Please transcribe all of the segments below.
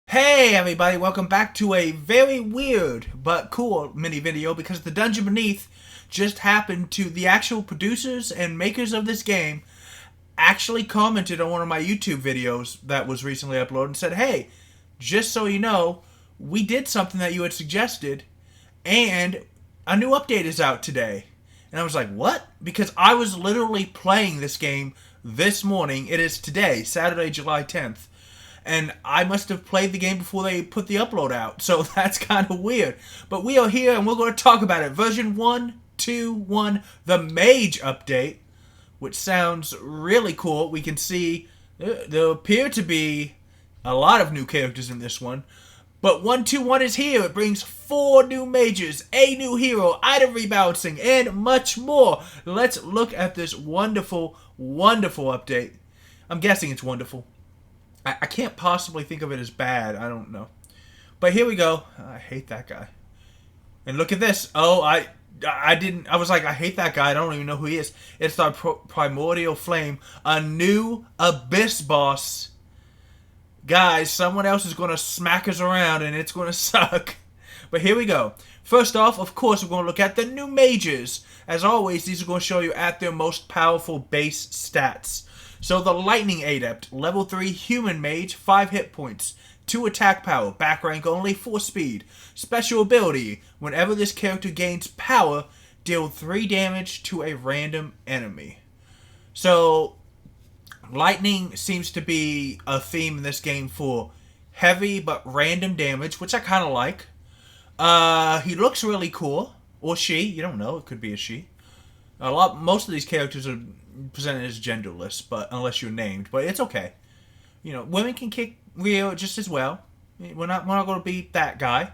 Hey everybody, welcome back to a very weird but cool mini video because the Dungeon Beneath just happened to the actual producers and makers of this game actually commented on one of my YouTube videos that was recently uploaded and said, hey, just so you know, we did something that you had suggested and a new update is out today. And I was like, what? Because I was literally playing this game this morning. It is today, Saturday, July 10th. And I must have played the game before they put the upload out. So that's kind of weird. But we are here and we're going to talk about it. Version 1.2.1, the Mage update, which sounds really cool. We can see there appear to be a lot of new characters in this one. But 1.2.1 is here. It brings 4 new mages, a new hero, item rebalancing, and much more. Let's look at this wonderful, wonderful update. I'm guessing it's wonderful. I can't possibly think of it as bad. I don't know. But here we go. I hate that guy. And look at this. Oh, I was like, I hate that guy. I don't even know who he is. It's our Primordial Flame. A new Abyss boss. Guys, someone else is going to smack us around and it's going to suck. But here we go. First off, of course, we're going to look at the new mages. As always, these are going to show you at their most powerful base stats. So the Lightning Adept, level 3 human mage, 5 hit points, 2 attack power, back rank only, 4 speed. Special ability, whenever this character gains power, deal 3 damage to a random enemy. So lightning seems to be a theme in this game for heavy but random damage, which I kind of like. He looks really cool. Or she, you don't know, it could be a she. Most of these characters are presented as genderless, but unless you're named, but it's okay. You know, women can kick real just as well. We're not going to beat that guy.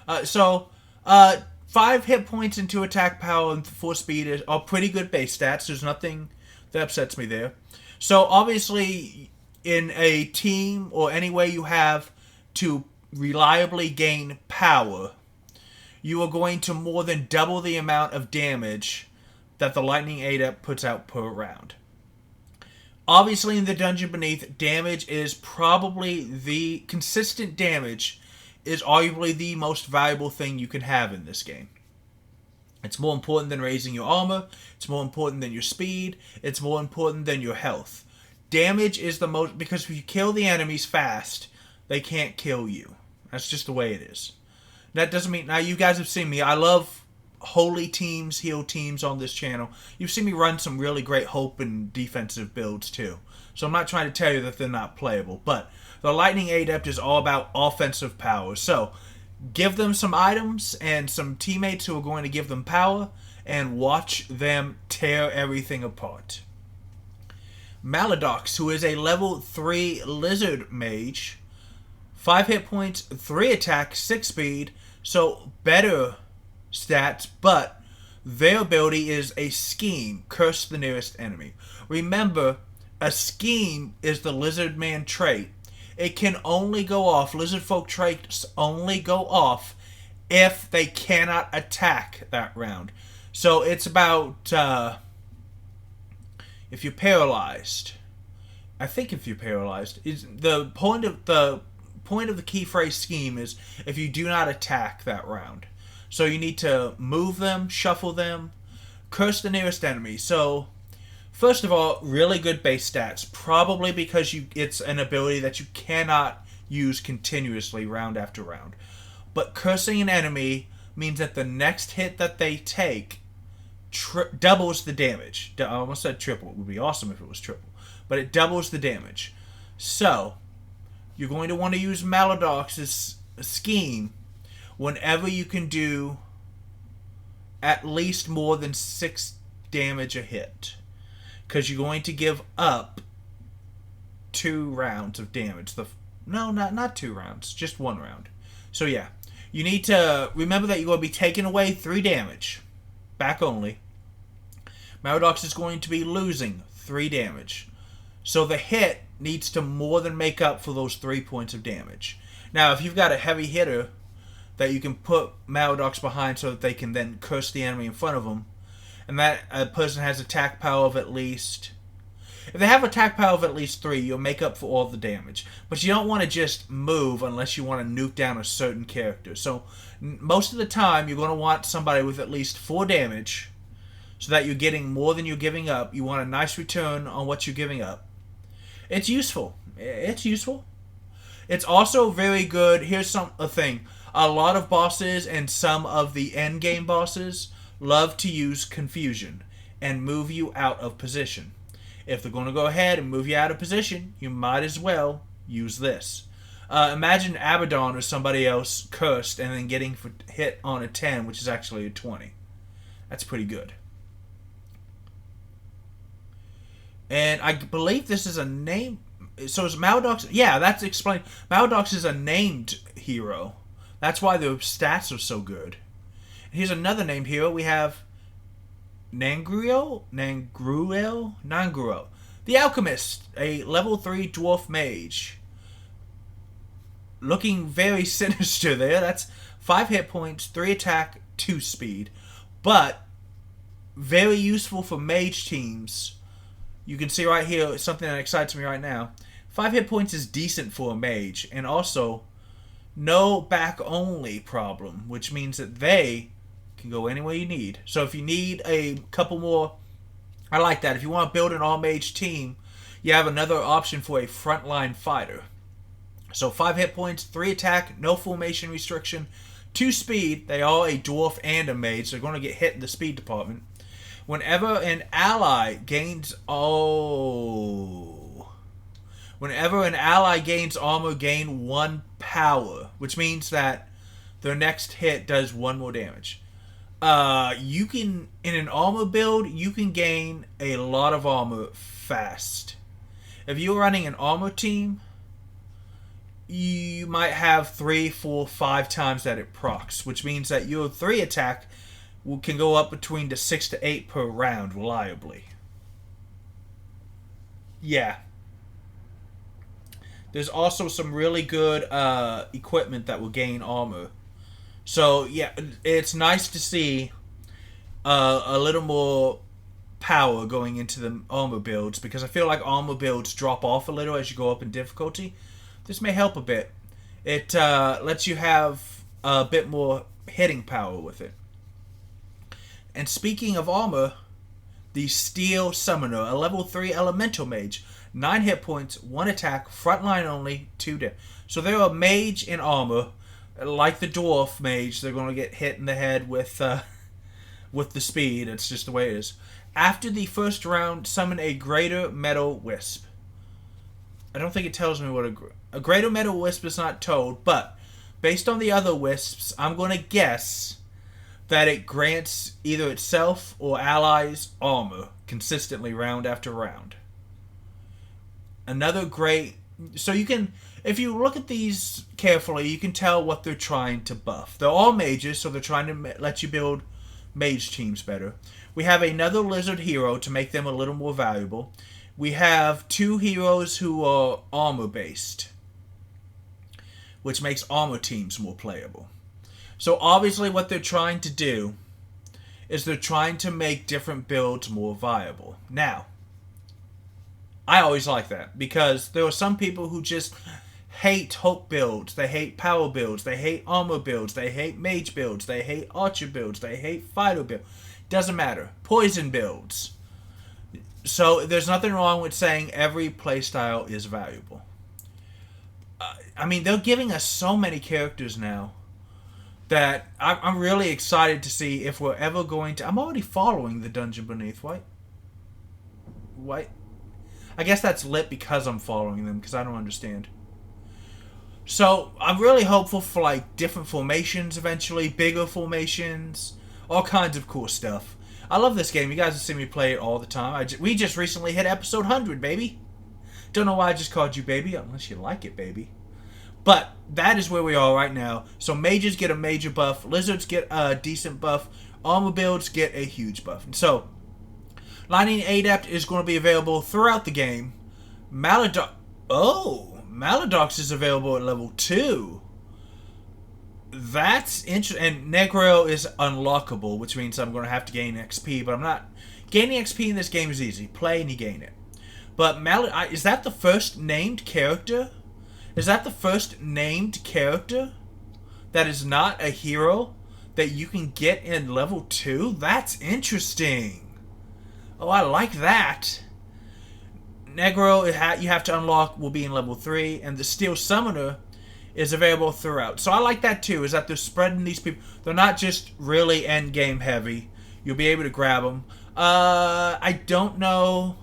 5 hit points and 2 attack power and 4 speed are pretty good base stats. There's nothing that upsets me there. So obviously, in a team or any way you have to reliably gain power, you are going to more than double the amount of damage that the Lightning Adept puts out per round. Obviously, in the Dungeon Beneath, damage is probably the consistent damage is arguably the most valuable thing you can have in this game. It's more important than raising your armor. It's more important than your speed. It's more important than your health. Damage is the most, because if you kill the enemies fast, they can't kill you. That's just the way it is. That doesn't mean, now you guys have seen me, I love holy teams, heal teams on this channel. You've seen me run some really great hope and defensive builds too. So I'm not trying to tell you that they're not playable, but the Lightning Adept is all about offensive power. So give them some items and some teammates who are going to give them power and watch them tear everything apart. Maladox, who is a level 3 lizard mage, 5 hit points, 3 attack, 6 speed, so better stats, but their ability is a scheme, curse the nearest enemy. Remember, a scheme is the lizard man trait. It can only go off, lizard folk traits only go off if they cannot attack that round. So it's about if you're paralyzed. I think if you're paralyzed, is the point of the key phrase scheme is if you do not attack that round. So you need to move them, shuffle them, curse the nearest enemy. So, first of all, really good base stats. Probably because it's an ability that you cannot use continuously round after round. But cursing an enemy means that the next hit that they take doubles the damage. I almost said triple. It would be awesome if it was triple. But it doubles the damage. So, you're going to want to use Maladox's scheme whenever you can do at least more than 6 damage a hit. Because you're going to give up 2 rounds of damage. No, not 2 rounds. Just 1 round. So yeah. You need to remember that you're going to be taking away 3 damage. Back only. Maladox is going to be losing 3 damage. So the hit needs to more than make up for those 3 points of damage. Now, if you've got a heavy hitter that you can put Maladox behind so that they can then curse the enemy in front of them, and that person has attack power of at least If they have attack power of at least 3, you'll make up for all the damage. But you don't want to just move unless you want to nuke down a certain character. So most of the time, you're going to want somebody with at least 4 damage, so that you're getting more than you're giving up. You want a nice return on what you're giving up. It's useful. It's useful. It's also very good. Here's a thing. A lot of bosses and some of the end game bosses love to use confusion and move you out of position. If they're going to go ahead and move you out of position, you might as well use this. Imagine Abaddon or somebody else cursed and then getting hit on a 10, which is actually a 20. That's pretty good. And I believe this is a name. So is Maldox? Yeah, that's explained. Maldox is a named hero. That's why the stats are so good. Here's another named hero. We have Nangruel, the Alchemist, a level 3 dwarf mage. Looking very sinister there. That's 5 hit points, 3 attack, 2 speed. But very useful for mage teams. You can see right here, something that excites me right now. 5 hit points is decent for a mage. And also, no back only problem, which means that they can go anywhere you need. So if you need a couple more, I like that. If you want to build an all mage team, you have another option for a frontline fighter. So 5 hit points, 3 attack, no formation restriction, 2 speed. They are a dwarf and a mage, so they're going to get hit in the speed department. Whenever an ally gains armor, gain 1 power, which means that their next hit does 1 more damage. You can, in an armor build, you can gain a lot of armor fast. If you're running an armor team, you might have 3, 4, 5 times that it procs, which means that your 3 attack can go up between the 6 to 8 per round reliably. Yeah. There's also some really good equipment that will gain armor. So, yeah, it's nice to see a little more power going into the armor builds, because I feel like armor builds drop off a little as you go up in difficulty. This may help a bit. It lets you have a bit more hitting power with it. And speaking of armor, the Steel Summoner, a level 3 elemental mage. 9 hit points, 1 attack, frontline only, 2 damage. So they're a mage in armor. Like the dwarf mage, they're going to get hit in the head with the speed. It's just the way it is. After the first round, summon a Greater Metal Wisp. I don't think it tells me what a Greater Metal Wisp is not told, but based on the other wisps, I'm going to guess that it grants either itself or allies armor consistently round after round. Another great... So you can... If you look at these carefully, you can tell what they're trying to buff. They're all mages, so they're trying to let you build mage teams better. We have another lizard hero to make them a little more valuable. We have 2 heroes who are armor-based, which makes armor teams more playable. So obviously what they're trying to do is they're trying to make different builds more viable. Now, I always like that, because there are some people who just hate hope builds, they hate power builds, they hate armor builds, they hate mage builds, they hate archer builds, they hate fighter builds. Doesn't matter. Poison builds. So there's nothing wrong with saying every playstyle is valuable. I mean, they're giving us so many characters now that I'm really excited to see if we're ever going to... I'm already following the Dungeon Beneath. What? I guess that's lit because I'm following them, because I don't understand. So, I'm really hopeful for, like, different formations eventually, bigger formations, all kinds of cool stuff. I love this game. You guys have seen me play it all the time. We just recently hit episode 100, baby. Don't know why I just called you baby, unless you like it, baby. But that is where we are right now. So mages get a major buff, lizards get a decent buff, armor builds get a huge buff. And so, Lightning Adept is going to be available throughout the game. Maladox is available at level 2. That's interesting. And Negril is unlockable, which means I'm going to have to gain XP, but I'm not. Gaining XP in this game is easy. Play and you gain it. But is that the first named character? Is that the first named character that is not a hero that you can get in level 2? That's interesting. Oh, I like that. Negro, you have to unlock, will be in level 3, and the Steel Summoner is available throughout. So I like that too, is that they're spreading these people. They're not just really endgame heavy. You'll be able to grab them. I don't know.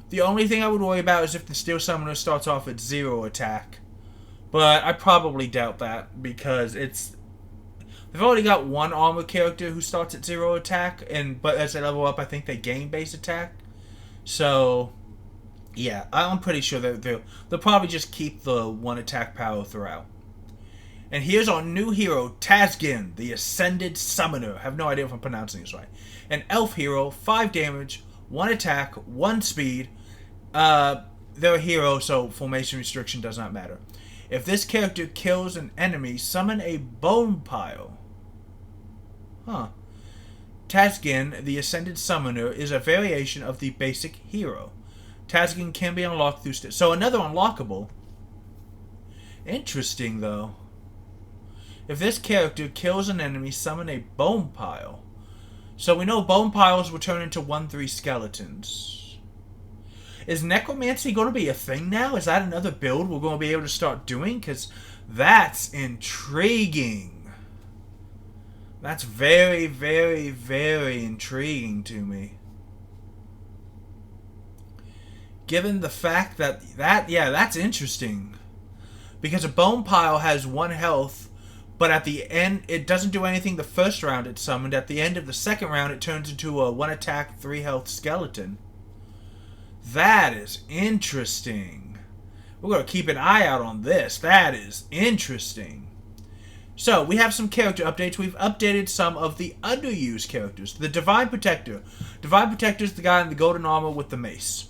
The only thing I would worry about is if the Steel Summoner starts off at 0 attack. But I probably doubt that, because they've already got one armor character who starts at 0 attack, but as they level up, I think they gain base attack. So yeah, I'm pretty sure they'll probably just keep the 1 attack power throughout. And here's our new hero, Tazgin, the Ascended Summoner. I have no idea if I'm pronouncing this right. An elf hero, 5 damage, 1 attack, 1 speed. They're a hero, so formation restriction does not matter. If this character kills an enemy, summon a bone pile. Huh. Tazgin, the Ascended Summoner, is a variation of the basic hero. Tazgin can be unlocked through... So another unlockable. Interesting, though. If this character kills an enemy, summon a bone pile. So we know bone piles will turn into 1/3 skeletons. Is necromancy going to be a thing now? Is that another build we're going to be able to start doing? Because that's intriguing. That's very, very, very intriguing to me. Given the fact yeah, that's interesting. Because a bone pile has 1 health, but at the end, it doesn't do anything the first round it's summoned. At the end of the second round, it turns into a 1 attack, 3 health skeleton. That is interesting. We're going to keep an eye out on this. That is interesting. So, we have some character updates. We've updated some of the underused characters. The Divine Protector. Divine Protector is the guy in the golden armor with the mace.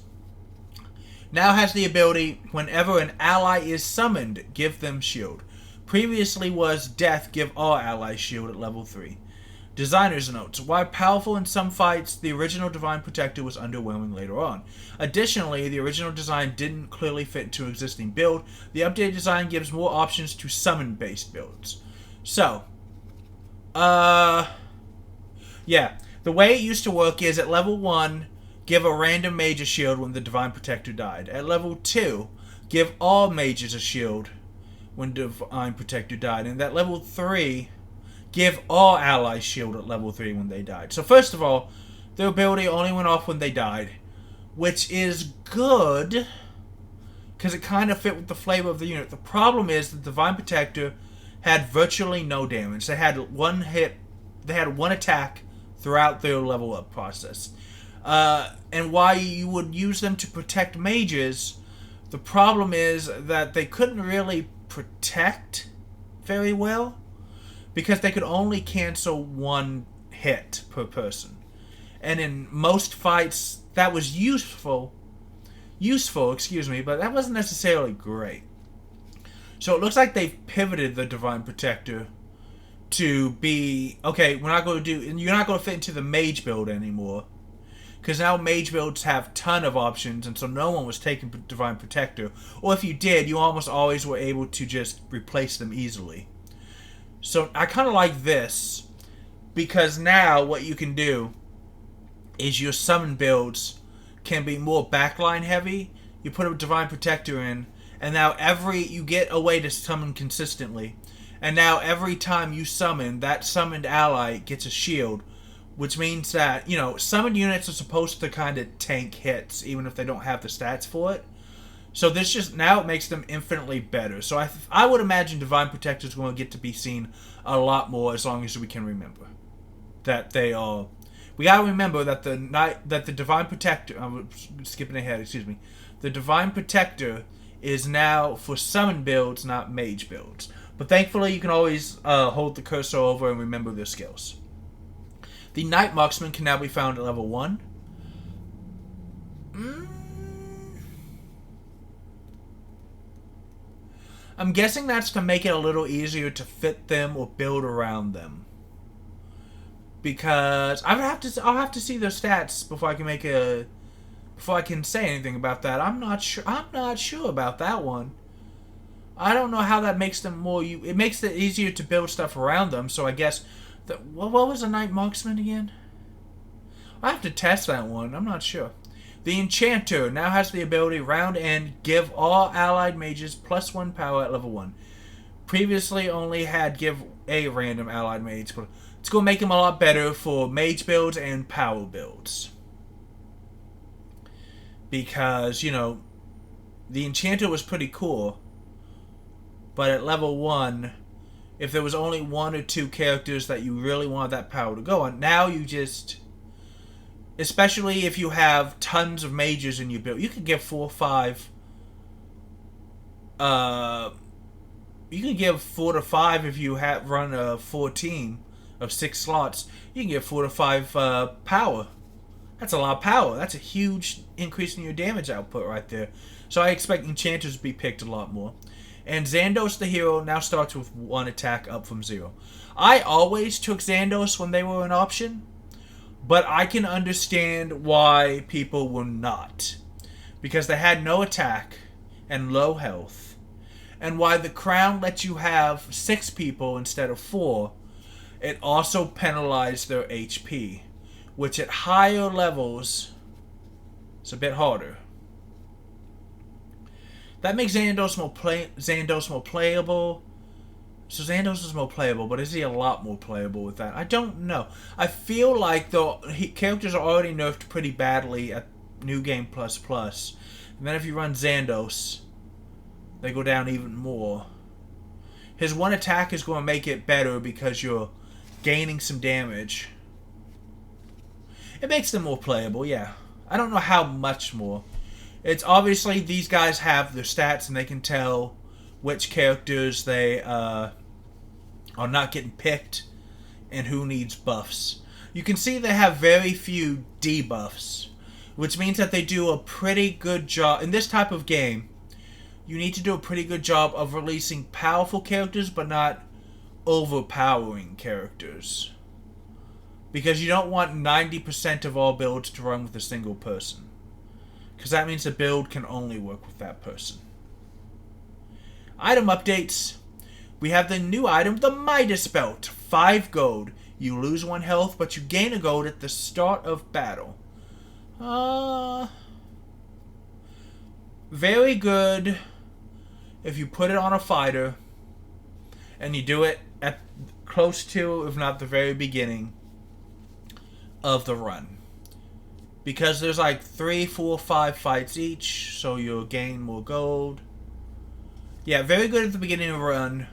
Now has the ability, whenever an ally is summoned, give them shield. Previously was death, give all allies shield at level 3. Designer's notes. While powerful in some fights, the original Divine Protector was underwhelming later on. Additionally, the original design didn't clearly fit into existing build. The updated design gives more options to summon-based builds. So, yeah. The way it used to work is at level 1, give a random mage a shield when the Divine Protector died. At level 2, give all mages a shield when Divine Protector died. And at level 3, give all allies shield at level 3 when they died. So first of all, their ability only went off when they died, which is good, because it kind of fit with the flavor of the unit. The problem is the Divine Protector had virtually no damage. They had 1 hit, they had 1 attack throughout their level up process. And why you would use them to protect mages, the problem is that they couldn't really protect very well, because they could only cancel 1 hit per person. And in most fights, that was useful, but that wasn't necessarily great. So it looks like they've pivoted the Divine Protector to be, okay, you're not going to fit into the Mage build anymore. Because now Mage builds have ton of options, and so no one was taking Divine Protector. Or if you did, you almost always were able to just replace them easily. So I kind of like this, because now what you can do is your summon builds can be more backline heavy. You put a Divine Protector in, and now you get a way to summon consistently. And now every time you summon, that summoned ally gets a shield, which means that, summoned units are supposed to kind of tank hits, even if they don't have the stats for it. So now it makes them infinitely better. So I would imagine Divine Protector is going to get to be seen a lot more, as long as we can remember that they are. We gotta remember that the Divine Protector. I'm skipping ahead. Excuse me. The Divine Protector is now for summon builds, not mage builds. But thankfully, you can always hold the cursor over and remember their skills. The Night Marksman can now be found at level 1. I'm guessing that's to make it a little easier to fit them or build around them. Because I'll have to see their stats before I can make a before I can say anything about that. I'm not sure. I'm not sure about that one. I don't know how that makes them more. It makes it easier to build stuff around them. So I guess what was a Night Marksman again? I have to test that one. I'm not sure. The Enchanter now has the ability round end give all allied mages +1 power at level 1. Previously only had give a random allied mage, but it's going to make him a lot better for mage builds and power builds. Because, you know, the Enchanter was pretty cool, but at level 1, if there was only 1 or 2 characters that you really wanted that power to go on, now you just... Especially if you have tons of mages in your build, you could give 4 or 5. You can give 4 to 5 if you run a 4 team of 6 slots. You can get 4 to 5 power. That's a lot of power. That's a huge increase in your damage output right there. So I expect enchanters to be picked a lot more. And Xandos the hero now starts with 1 attack up from 0. I always took Xandos when they were an option. But I can understand why people were not. Because they had no attack and low health. And why the crown lets you have 6 people instead of 4, it also penalized their HP. Which at higher levels is a bit harder. That makes Xandos more playable. So Xandos is more playable, but is he a lot more playable with that? I don't know. I feel like the characters are already nerfed pretty badly at New Game Plus Plus. And then if you run Xandos, they go down even more. His 1 attack is going to make it better because you're gaining some damage. It makes them more playable, yeah. I don't know how much more. It's obviously these guys have their stats and they can tell which characters they are not getting picked and who needs buffs. You can see they have very few debuffs, which means that they do a pretty good job. In this type of game, you need to do a pretty good job of releasing powerful characters but not overpowering characters. Because you don't want 90% of all builds to run with a single person. Because that means the build can only work with that person. Item updates. We have the new item, the Midas Belt. 5 gold. You lose 1 health, but you gain a gold at the start of battle. Very good if you put it on a fighter and you do it at close to, if not the very beginning of the run. Because there's like 3, 4, 5 fights each, so you'll gain more gold. Yeah, very good at the beginning of a run.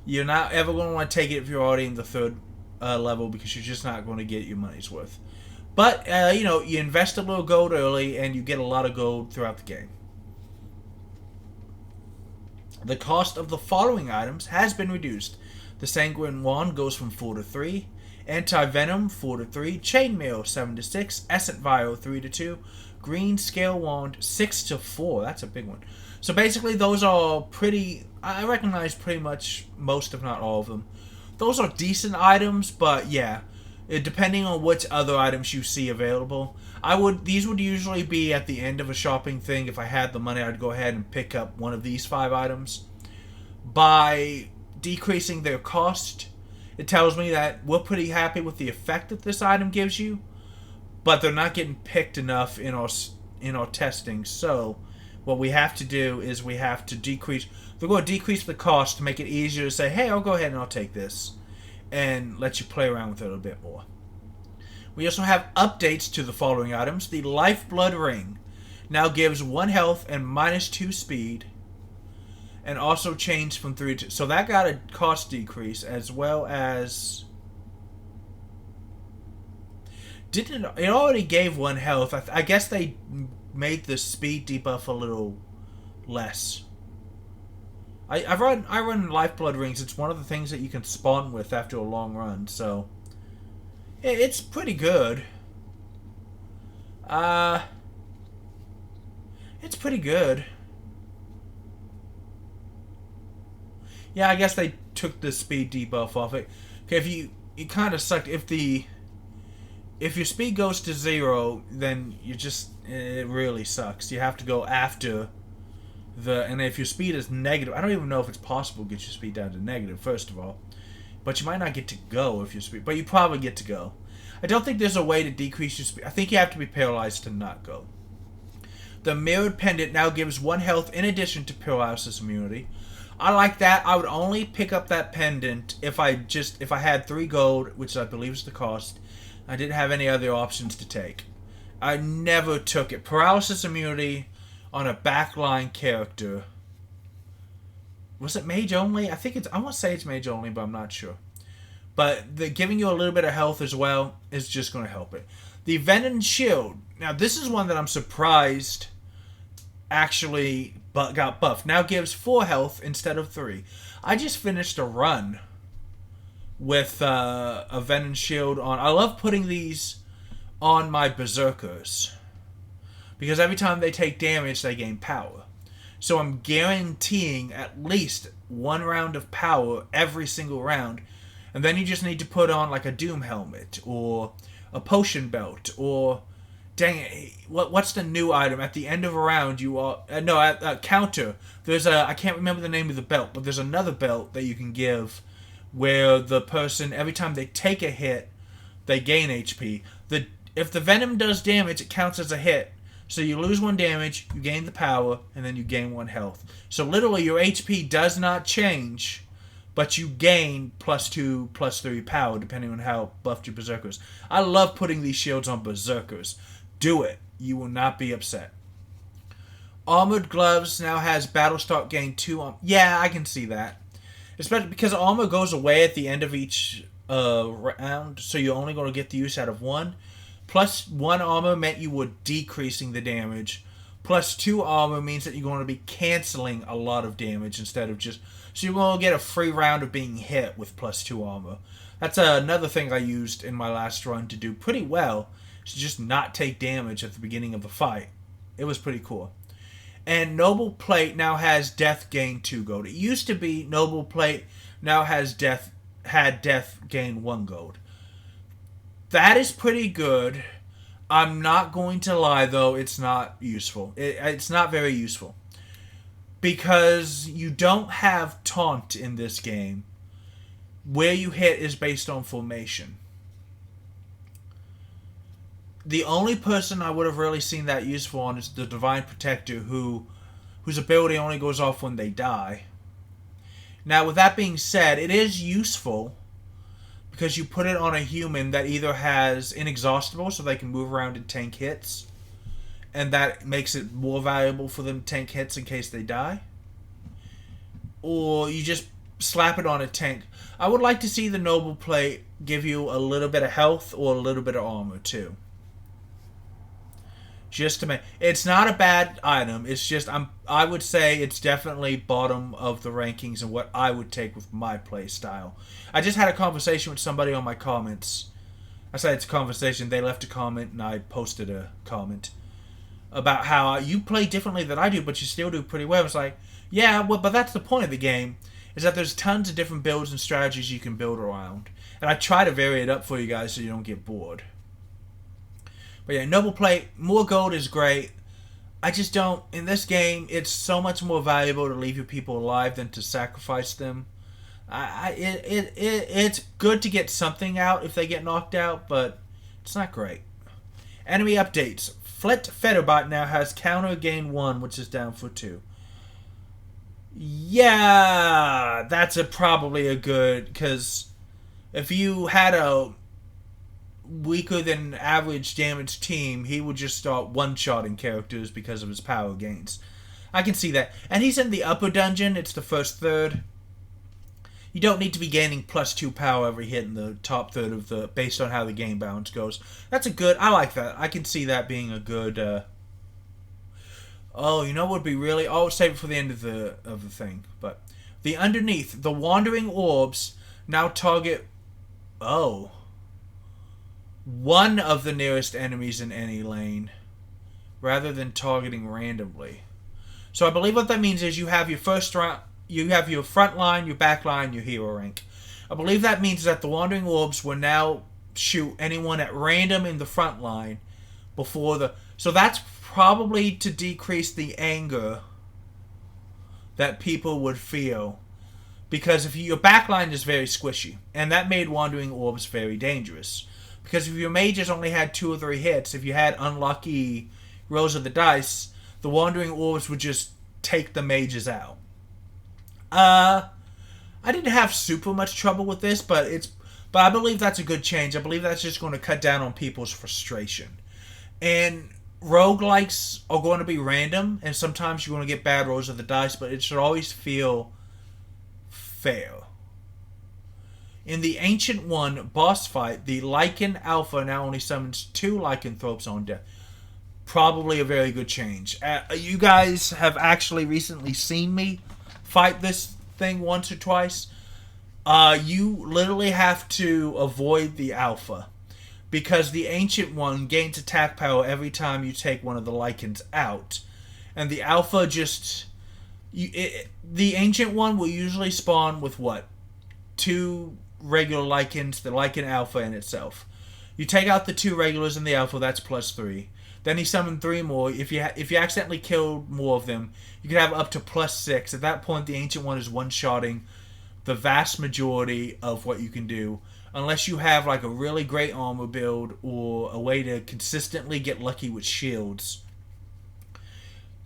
You're not ever going to want to take it if you're already in the 3rd level because you're just not going to get your money's worth. But, you know, you invest a little gold early and you get a lot of gold throughout the game. The cost of the following items has been reduced. The Sanguine Wand goes from 4 to 3. Anti-Venom 4 to 3. Chainmail 7 to 6. Essence Vial 3 to 2. Green Scale Wand 6 to 4. That's a big one. So basically those are pretty... I recognize pretty much most, if not all of them. Those are decent items, but yeah, depending on which other items you see available. These would usually be at the end of a shopping thing. If I had the money, I'd go ahead and pick up one of these 5 items. By decreasing their cost, it tells me that we're pretty happy with the effect that this item gives you, but they're not getting picked enough in our testing. So what we have to do is we have to decrease... We're going to decrease the cost to make it easier to say, hey, I'll go ahead and I'll take this, and let you play around with it a little bit more. We also have updates to the following items. The Lifeblood Ring now gives 1 health and -2 speed, and also changed from 3 to... So that got a cost decrease, as well as... It already gave 1 health. I guess they made the speed debuff a little less. I run Lifeblood Rings. It's one of the things that you can spawn with after a long run, so... It's pretty good. It's pretty good. Yeah, I guess they took the speed debuff off it. Okay, if it kind of sucked if the if your speed goes to 0, then it really sucks. You have to go after and if your speed is negative, I don't even know if it's possible to get your speed down to negative, first of all. But you might not get to go if your speed, but you probably get to go. I don't think there's a way to decrease your speed. I think you have to be paralyzed to not go. The mirrored pendant now gives 1 health in addition to paralysis immunity. I like that. I would only pick up that pendant if I had 3 gold, which I believe is the cost. I didn't have any other options to take. I never took it. Paralysis immunity on a backline character. Was it mage only? I want to say it's mage only, but I'm not sure. But giving you a little bit of health as well is just going to help it. The Venom Shield. Now, this is one that I'm surprised actually got buffed. Now gives 4 health instead of 3. I just finished a run with a Venom Shield on. I love putting these on my Berserkers, because every time they take damage, they gain power. So I'm guaranteeing at least 1 round of power every single round. And then you just need to put on like a Doom Helmet or a Potion Belt or... Dang it, what's the new item? At the end of a round, at counter, there's I can't remember the name of the belt, but there's another belt that you can give where the person, every time they take a hit, they gain HP. If the Venom does damage, it counts as a hit. So you lose 1 damage, you gain the power, and then you gain 1 health. So literally your HP does not change, but you gain +2, +3 power, depending on how buffed your Berserkers. I love putting these shields on Berserkers. Do it. You will not be upset. Armored Gloves now has Battle Start gain 2. Yeah, I can see that. Especially because armor goes away at the end of each round, so you're only going to get the use out of 1. +1 armor meant you were decreasing the damage. +2 armor means that you're going to be canceling a lot of damage instead of just... So you're going to get a free round of being hit with +2 armor. That's another thing I used in my last run to do pretty well. To just not take damage at the beginning of the fight. It was pretty cool. And Noble Plate now has Death gain 2 gold. It used to be Noble Plate now had Death gain 1 gold. That is pretty good. I'm not going to lie, though, it's not useful. It's not very useful. Because you don't have taunt in this game. Where you hit is based on formation. The only person I would have really seen that useful on is the Divine Protector, whose ability only goes off when they die. Now, with that being said, it is useful because you put it on a human that either has Inexhaustible, so they can move around and tank hits, and that makes it more valuable for them to tank hits in case they die, or you just slap it on a tank. I would like to see the Noble Plate give you a little bit of health or a little bit of armor, too. Just to make... It's not a bad item. It's just... I would say it's definitely bottom of the rankings and what I would take with my play style. I just had a conversation with somebody on my comments. I said it's a conversation. They left a comment and I posted a comment about how you play differently than I do, but you still do pretty well. It's like, yeah, well, but that's the point of the game, is that there's tons of different builds and strategies you can build around. And I try to vary it up for you guys so you don't get bored. But yeah, Noble Plate, more gold is great. I just don't... In this game, it's so much more valuable to leave your people alive than to sacrifice them. It's good to get something out if they get knocked out, but it's not great. Enemy updates. Flit Featherbot now has counter gain 1, which is down for 2. Yeah, that's probably a good... Because if you had a weaker than average damage team, he would just start one-shotting characters because of his power gains. I can see that. And he's in the upper dungeon. It's the first third. You don't need to be gaining +2 power every hit in the top third of the... based on how the game balance goes. That's a good... I like that. I can see that being a good... Oh, you know what would be really... I'll save it for the end of the thing. But the underneath, the Wandering Orbs now target... Oh... one of the nearest enemies in any lane, rather than targeting randomly. So I believe what that means is you have your first round, you have your front line, your back line, your hero rank. I believe that means that the Wandering Orbs will now shoot anyone at random in the front line before the... So that's probably to decrease the anger that people would feel. Because if your backline is very squishy, and that made Wandering Orbs very dangerous. Because if your mages only had 2 or 3 hits, if you had unlucky rolls of the dice, the Wandering Orbs would just take the mages out. I didn't have super much trouble with this, but I believe that's a good change. I believe that's just going to cut down on people's frustration. And roguelikes are going to be random, and sometimes you're going to get bad rolls of the dice, but it should always feel fair. In the Ancient One boss fight, the Lycan Alpha now only summons 2 Lycanthropes on deck. Probably a very good change. You guys have actually recently seen me fight this thing once or twice. You literally have to avoid the Alpha, because the Ancient One gains attack power every time you take one of the Lycans out. And the Alpha just... the Ancient One will usually spawn with what? 2 regular Lycans, the Lycan Alpha in itself. You take out the 2 regulars in the Alpha, that's +3. Then he summoned 3 more. If you accidentally killed more of them, you could have up to +6. At that point, the Ancient One is one-shotting the vast majority of what you can do, unless you have like a really great armor build or a way to consistently get lucky with shields.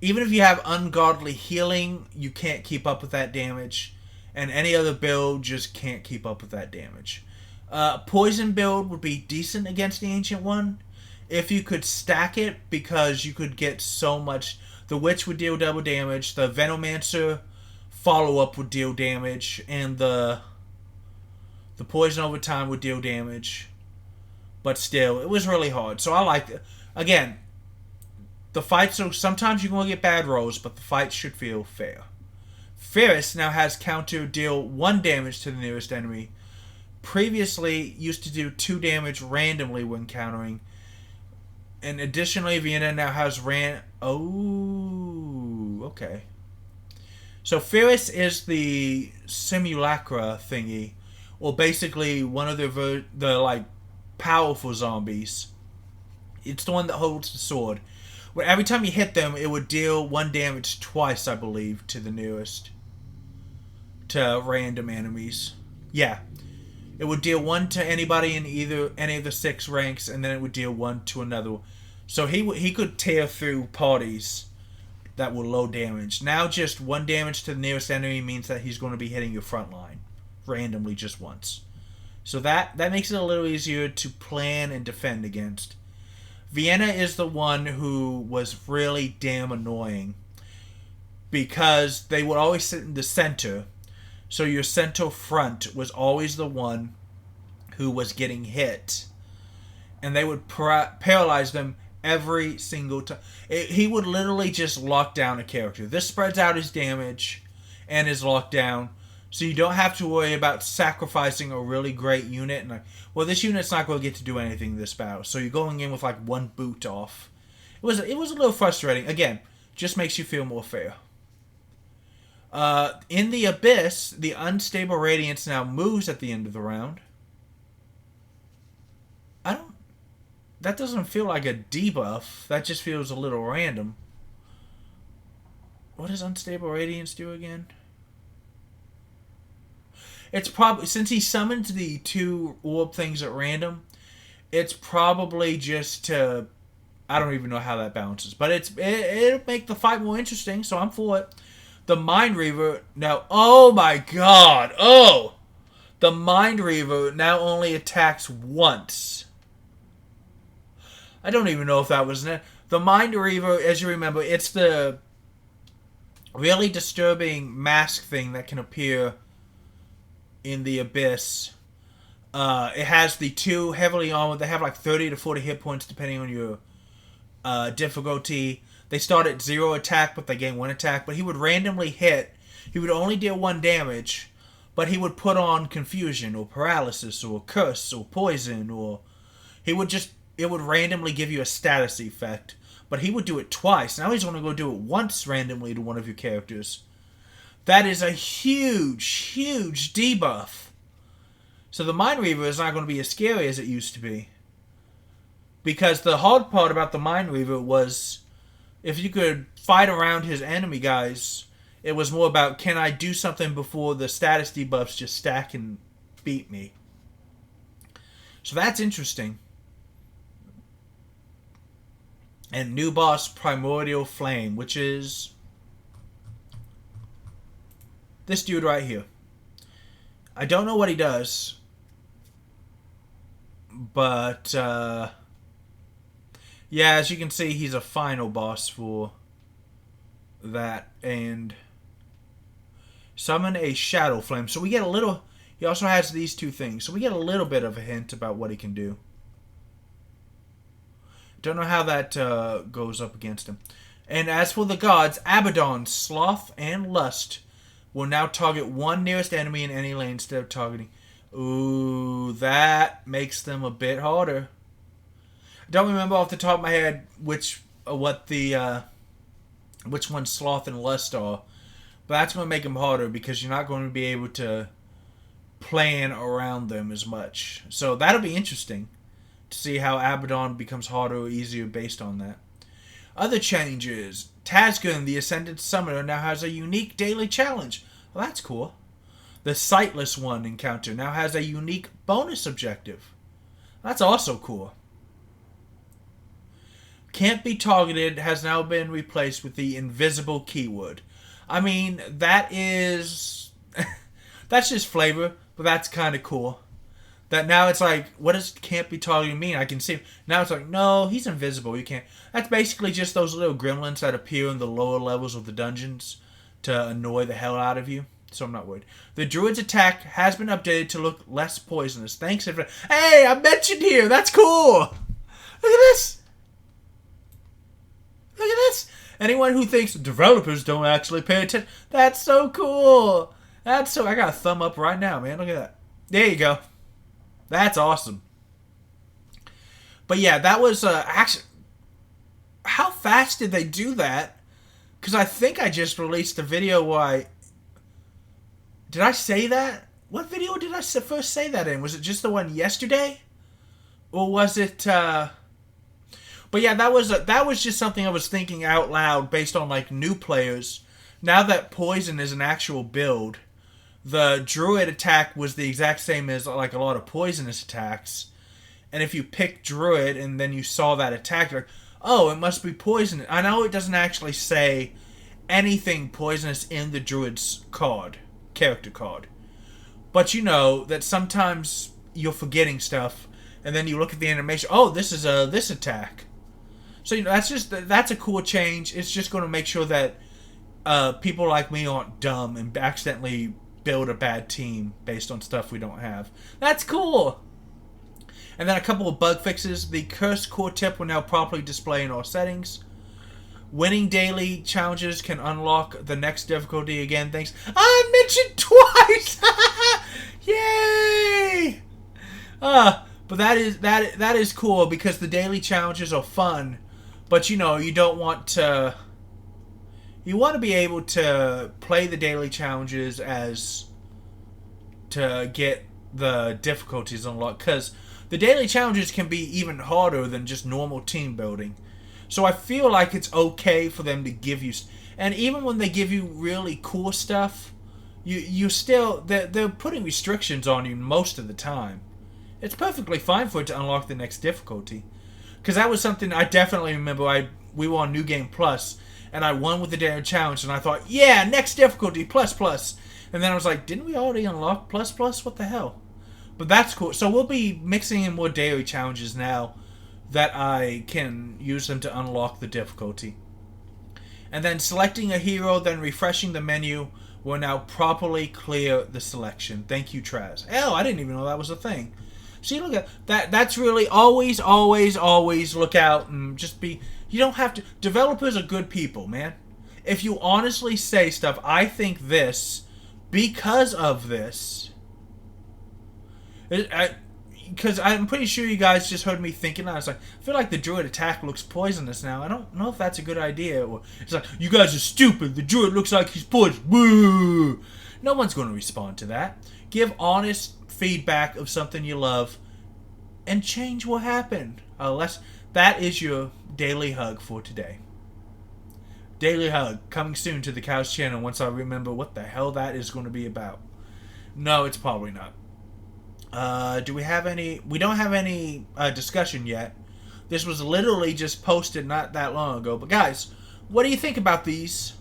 Even if you have ungodly healing, you can't keep up with that damage, and any other build just can't keep up with that damage. Poison build would be decent against the Ancient One if you could stack it, because you could get so much. The Witch would deal double damage, the Venomancer follow-up would deal damage, and the Poison over time would deal damage. But still, it was really hard. So I liked it. Again, the fights, so sometimes you're going to get bad rolls, but the fights should feel fair. Ferris now has counter deal 1 damage to the nearest enemy. Previously, used to do 2 damage randomly when countering. And additionally, Vienna now has Oh, okay. So Ferris is the simulacra thingy, or basically one of the like powerful zombies. It's the one that holds the sword. Where every time you hit them, it would deal 1 damage twice, I believe, to the nearest, to random enemies. Yeah, it would deal 1 to anybody in any of the 6 ranks, and then it would deal 1 to another. So he could tear through parties that were low damage. Now just 1 damage to the nearest enemy means that he's going to be hitting your front line randomly just once. So that makes it a little easier to plan and defend against. Vienna is the one who was really damn annoying, because they would always sit in the center. So your center front was always the one who was getting hit, and they would paralyze them every single time. He would literally just lock down a character. This spreads out his damage and his lockdown, so you don't have to worry about sacrificing a really great unit. And well, this unit's not going to get to do anything this battle, so you're going in with like 1 boot off. It was a little frustrating. Again, just makes you feel more fair. In the Abyss, the Unstable Radiance now moves at the end of the round. That doesn't feel like a debuff. That just feels a little random. What does Unstable Radiance do again? It's probably, since he summons the 2 orb things at random, it's probably just to... I don't even know how that balances. But it'll make the fight more interesting, so I'm for it. The Mind Reaver now... Oh my god! Oh! The Mind Reaver now only attacks once. I don't even know if that was it. The Mind Reaver, as you remember, it's the really disturbing mask thing that can appear in the Abyss. It has the 2 heavily armored. They have like 30 to 40 hit points depending on your difficulty. They start at 0 attack, but they gain 1 attack. But he would randomly hit. He would only deal 1 damage, but he would put on confusion or paralysis or curse or poison, or he would just... It would randomly give you a status effect, but he would do it twice. Now he's only going to do it once randomly to one of your characters. That is a huge, huge debuff. So the Mind Reaver is not going to be as scary as it used to be. Because the hard part about the Mind Reaver was if you could fight around his enemy guys, it was more about, can I do something before the status debuffs just stack and beat me? So that's interesting. And new boss, Primordial Flame, which is this dude right here. I don't know what he does, but yeah, as you can see, he's a final boss for that. And summon a Shadow Flame. So we get a little... He also has these two things. So we get a little bit of a hint about what he can do. Don't know how that goes up against him. And as for the gods, Abaddon, Sloth, and Lust will now target one nearest enemy in any lane instead of targeting... Ooh, that makes them a bit harder. I don't remember off the top of my head which one Sloth and Lust are. But that's going to make them harder because you're not going to be able to plan around them as much. So that'll be interesting to see how Abaddon becomes harder or easier based on that. Other changes. Tazgun, the Ascended Summoner, now has a unique daily challenge. Well, that's cool. The Sightless One encounter now has a unique bonus objective. That's also cool. Can't be targeted has now been replaced with the invisible keyword. I mean, that is... that's just flavor, but that's kind of cool. That now it's like, what does can't be targeted mean? I can see him. Now it's like, no, he's invisible. You can't. That's basically just those little gremlins that appear in the lower levels of the dungeons to annoy the hell out of you. So I'm not worried. The Druid's attack has been updated to look less poisonous. Thanks, everyone. Hey, I'm mentioned here. That's cool. Look at this. Look at this. Anyone who thinks developers don't actually pay attention, that's so cool. That's so... I got a thumb up right now, man. Look at that. There you go. That's awesome. But yeah, that was actually... How fast did they do that? Because I think I just released a video where I... Did I say that? What video did I first say that in? Was it just the one yesterday? Or was it... But yeah, that was just something I was thinking out loud based on like new players. Now that poison is an actual build, the druid attack was the exact same as like a lot of poisonous attacks. And if you pick druid and then you saw that attack, you're like, oh, it must be poison. I know it doesn't actually say anything poisonous in the druid's character card. But you know that sometimes you're forgetting stuff, and then you look at the animation, oh, this is this attack. So you know, that's a cool change. It's just going to make sure that people like me aren't dumb and accidentally build a bad team based on stuff we don't have. That's cool. And then a couple of bug fixes. The Cursed Core Tip will now properly display in all settings. Winning daily challenges can unlock the next difficulty again. Thanks. I mentioned twice. Yay! But that is cool because the daily challenges are fun. But you know, you don't want to... You want to be able to play the daily challenges as... to get the difficulties unlocked. Because the daily challenges can be even harder than just normal team building. So I feel like it's okay for them to give you... And even when they give you really cool stuff, you still... They're putting restrictions on you most of the time. It's perfectly fine for it to unlock the next difficulty. Because that was something I definitely remember. We were on New Game Plus, and I won with the daily challenge, and I thought, yeah, next difficulty, plus. And then I was like, didn't we already unlock plus? What the hell? But that's cool. So we'll be mixing in more daily challenges now that I can use them to unlock the difficulty. And then selecting a hero, then refreshing the menu will now properly clear the selection. Thank you, Traz. Oh, I didn't even know that was a thing. See, look at that. That's really always look out and just be... You don't have to... Developers are good people, man. If you honestly say stuff, I think this, because of this... Because I'm pretty sure you guys just heard me thinking that. I was like, I feel like the druid attack looks poisonous now. I don't know if that's a good idea. Or it's like, you guys are stupid. The druid looks like he's poisonous. Woo! No one's going to respond to that. Give honest feedback of something you love, and change will happen. That is your daily hug for today. Daily hug coming soon to the Cows channel once I remember what the hell that is going to be about. No, it's probably not. Do we have any? We don't have any discussion yet. This was literally just posted not that long ago. But guys, what do you think about these?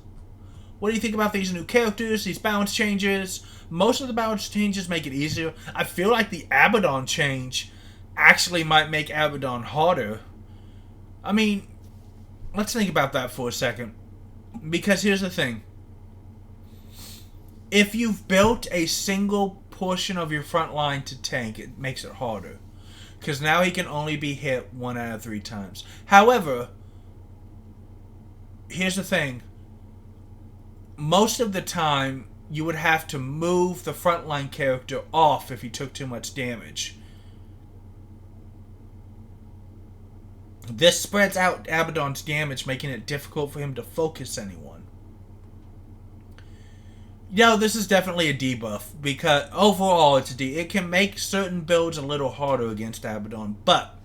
What do you think about these new characters, these balance changes? Most of the balance changes make it easier. I feel like the Abaddon change actually might make Abaddon harder. I mean, let's think about that for a second. Because here's the thing. If you've built a single portion of your front line to tank, it makes it harder. Because now he can only be hit 1 out of 3 times. However, here's the thing. Most of the time, you would have to move the frontline character off if he took too much damage. This spreads out Abaddon's damage, making it difficult for him to focus anyone. This is definitely a debuff, because overall it's a debuff. It can make certain builds a little harder against Abaddon, but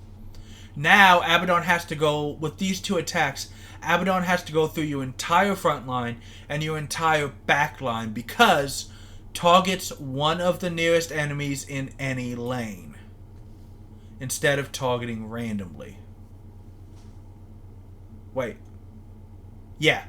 now Abaddon has to go, with these 2 attacks, Abaddon has to go through your entire front line and your entire back line because targets one of the nearest enemies in any lane instead of targeting randomly. Wait. Yeah.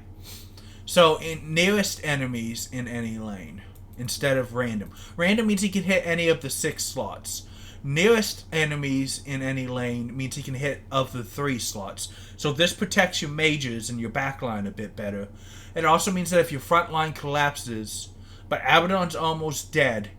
So, in nearest enemies in any lane instead of random. Random means he can hit any of the 6 slots. Nearest enemies in any lane means he can hit of the 3 slots. So this protects your mages and your backline a bit better. It also means that if your front line collapses, but Abaddon's almost dead,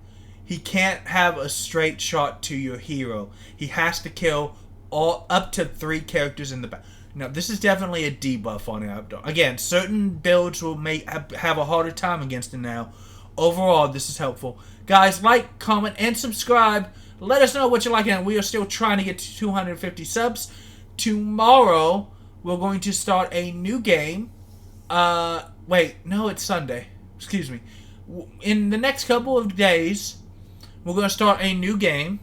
he can't have a straight shot to your hero. He has to kill up to 3 characters in the back. Now, this is definitely a debuff on Abaddon. Again, certain builds will have a harder time against him now. Overall, this is helpful. Guys, like, comment, and subscribe. Let us know what you like, and we are still trying to get to 250 subs. Tomorrow, we're going to start a new game. Wait, no, it's Sunday. Excuse me. In the next couple of days, we're going to start a new game.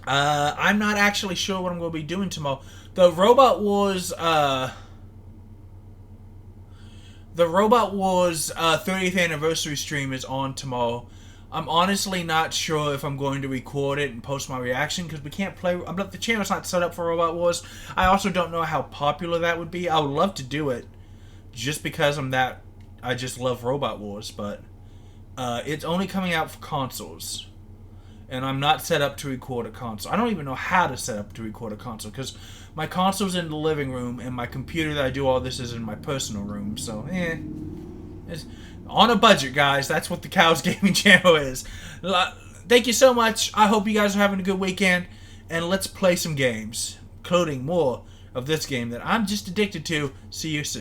I'm not actually sure what I'm going to be doing tomorrow. The Robot Wars 30th anniversary stream is on tomorrow. I'm honestly not sure if I'm going to record it and post my reaction because we can't play. The channel's not set up for Robot Wars. I also don't know how popular that would be. I would love to do it just because I just love Robot Wars, but it's only coming out for consoles. And I'm not set up to record a console. I don't even know how to set up to record a console because my console's in the living room and my computer that I do all this is in my personal room. So, it's on a budget, guys. That's what the Cows Gaming channel is. Thank you so much. I hope you guys are having a good weekend. And let's play some games, including more of this game that I'm just addicted to. See you soon.